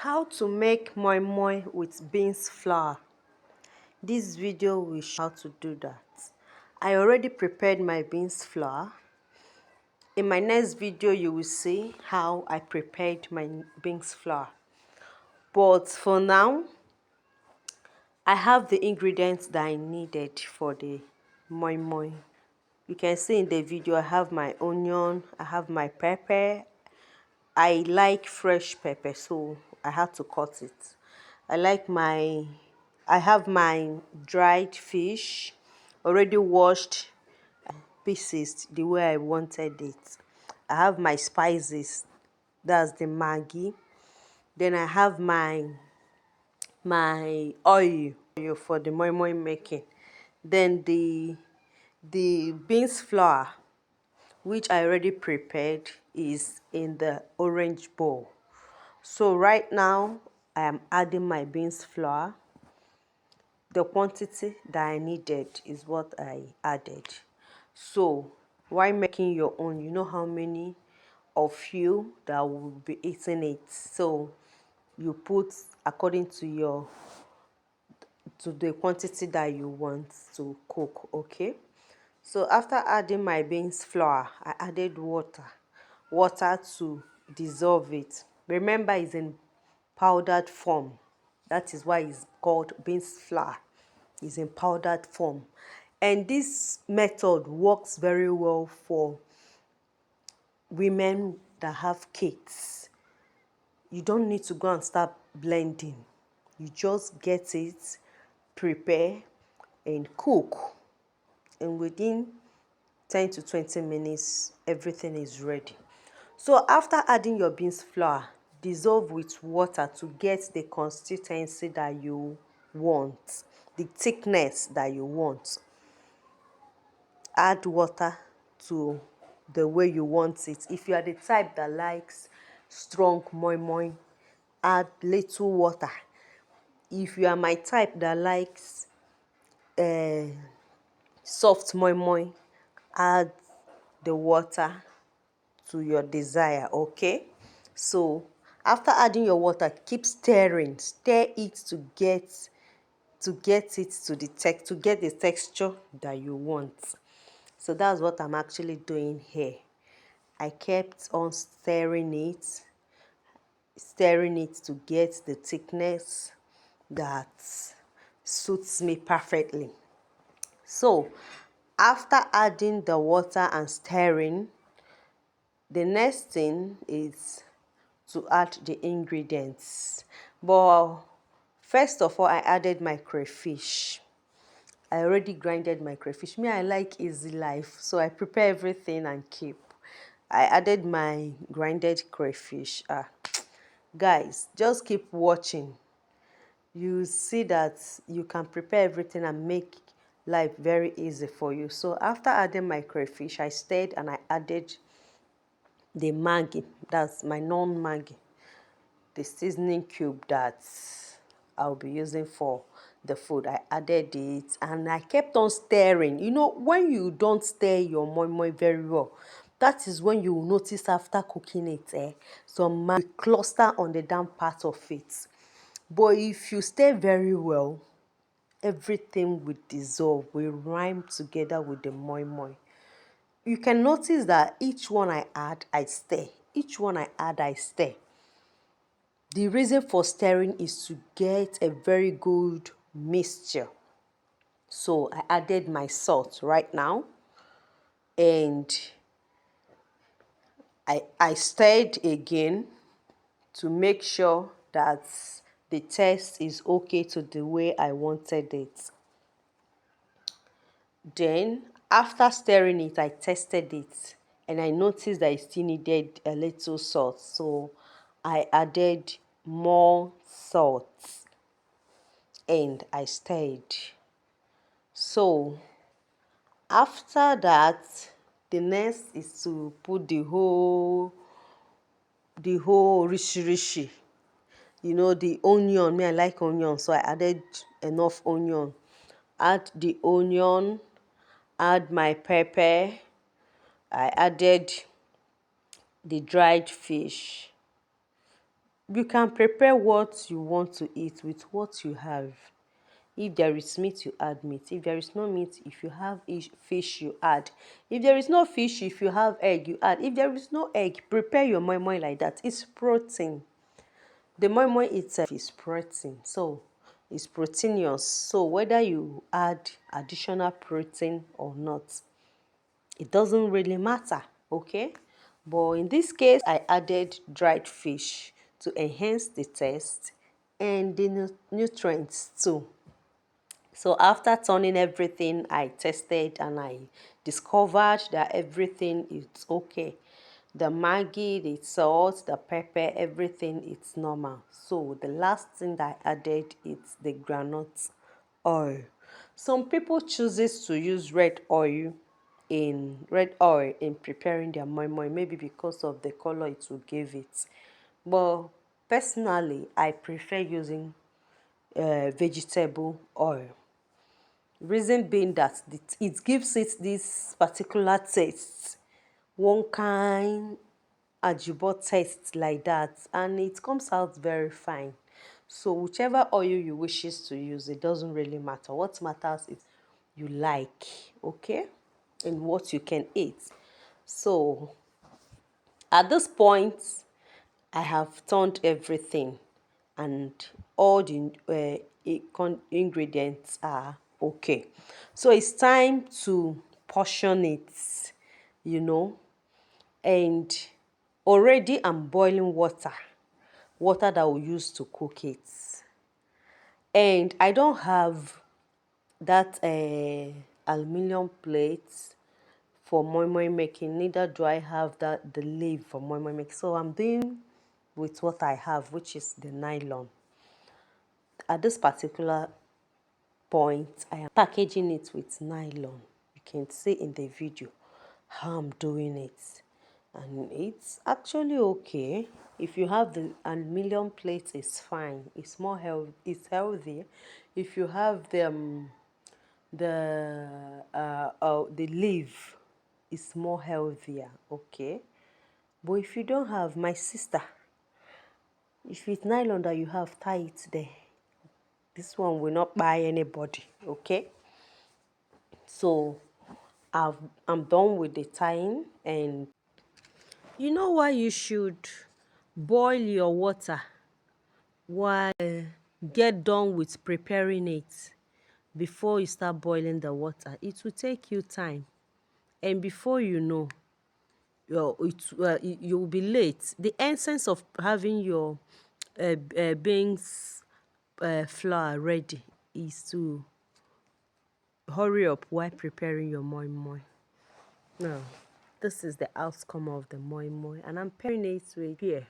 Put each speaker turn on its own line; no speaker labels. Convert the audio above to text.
How to make moi moi with beans flour. This video will show how to do that. I already prepared my beans flour. In my next video, you will see how I prepared my beans flour. But for now, I have the ingredients that I needed for the moi moi. You can see in the video, I have my onion, I have my pepper. I like fresh pepper, so I had to cut it. I have my dried fish, already washed pieces the way I wanted it. I have my spices, that's the Maggi. Then I have my oil for the moi moi making. Then the beans flour, which I already prepared, is in the orange bowl. So right now I am adding my beans flour. The quantity that I needed is what I added. So while making your own, you know how many of you that will be eating it. So you put according to the quantity that you want to cook, okay? So after adding my beans flour, I added water to dissolve it. Remember, it's in powdered form. That is why it's called beans flour. It's in powdered form. And this method works very well for women that have kids. You don't need to go and start blending. You just get it, prepare, and cook. And within 10 to 20 minutes, everything is ready. So after adding your beans flour, dissolve with water to get the consistency that you want, the thickness that you want. Add water to the way you want it. If you are the type that likes strong moi moi, add little water. If you are my type that likes soft moi moi, add the water to your desire, okay? So after adding your water, keep stirring. Stir it to get it to get the texture that you want. So that's what I'm actually doing here. I kept on stirring it to get the thickness that suits me perfectly. So after adding the water and stirring, the next thing is to add the ingredients. But first of all, I added my crayfish. I already grinded my crayfish. Me, I like easy life, so I prepare everything and keep. I added my grinded crayfish. Guys, just keep watching. You see that you can prepare everything and make life very easy for you. So after adding my crayfish, I stirred and I added the Maggi. That's my non-Maggi, the seasoning cube that I'll be using for the food. I added it and I kept on stirring. You know, when you don't stir your moi moi very well, that is when you will notice after cooking it, some will cluster on the down part of it. But if you stir very well, everything will dissolve, will rhyme together with the moi moi. You can notice that each one I add, I stir. Each one I add, I stir. The reason for stirring is to get a very good mixture. So I added my salt right now and I stirred again to make sure that the taste is okay to the way I wanted it. Then after stirring it, I tested it and I noticed that it still needed a little salt. So I added more salt and I stirred. So after that, the next is to put the whole rishi. You know, the onion. Me, I like onion, so I added enough onion. Add the onion, add my pepper. I added the dried fish. You can prepare what you want to eat with what you have. If there is meat, you add meat. If there is no meat, if you have fish, you add. If there is no fish, if you have egg, you add. If there is no egg, prepare your moi moi like that. It's protein. The moi moi itself is protein. So it's proteinous. So whether you add additional protein or not, it doesn't really matter, okay? But in this case, I added dried fish to enhance the taste and the nutrients too. So after turning everything, I tested and I discovered that everything is okay. The Maggi, the salt, the pepper, everything is normal. So the last thing that I added is the groundnut oil. Some people chooses to use red oil in preparing their moi moi, maybe because of the color it will give it. But personally, I prefer using vegetable oil. Reason being that it gives it this particular taste, one kind ajibo taste like that, and it comes out very fine. So whichever oil you wishes to use, it doesn't really matter. What matters is you like, okay, and what you can eat. So at this point, I have turned everything and all the ingredients are okay. So it's time to portion it, you know, and already I'm boiling water that we use to cook it. And I don't have that aluminum plate for moi moi making, neither do I have that the leaf for moi moi making. So I'm doing with what I have, which is the nylon. At this particular point, I am packaging it with nylon. You can see in the video how I'm doing it. And it's actually okay. If you have the aluminum plate, it's fine. It's more healthy. It's healthy. If you have the leaf, it's more healthier. Okay. But if you don't have, my sister, if it's nylon that you have, tie it there. This one will not buy anybody, okay? So I'm done with the tying, and you know why you should boil your water while get done with preparing it before you start boiling the water. It will take you time, and before you know, you will be late. The essence of having your beans flour ready is to hurry up while preparing your moi moi. Now, this is the outcome of the moi moi, and I'm pairing it with pear.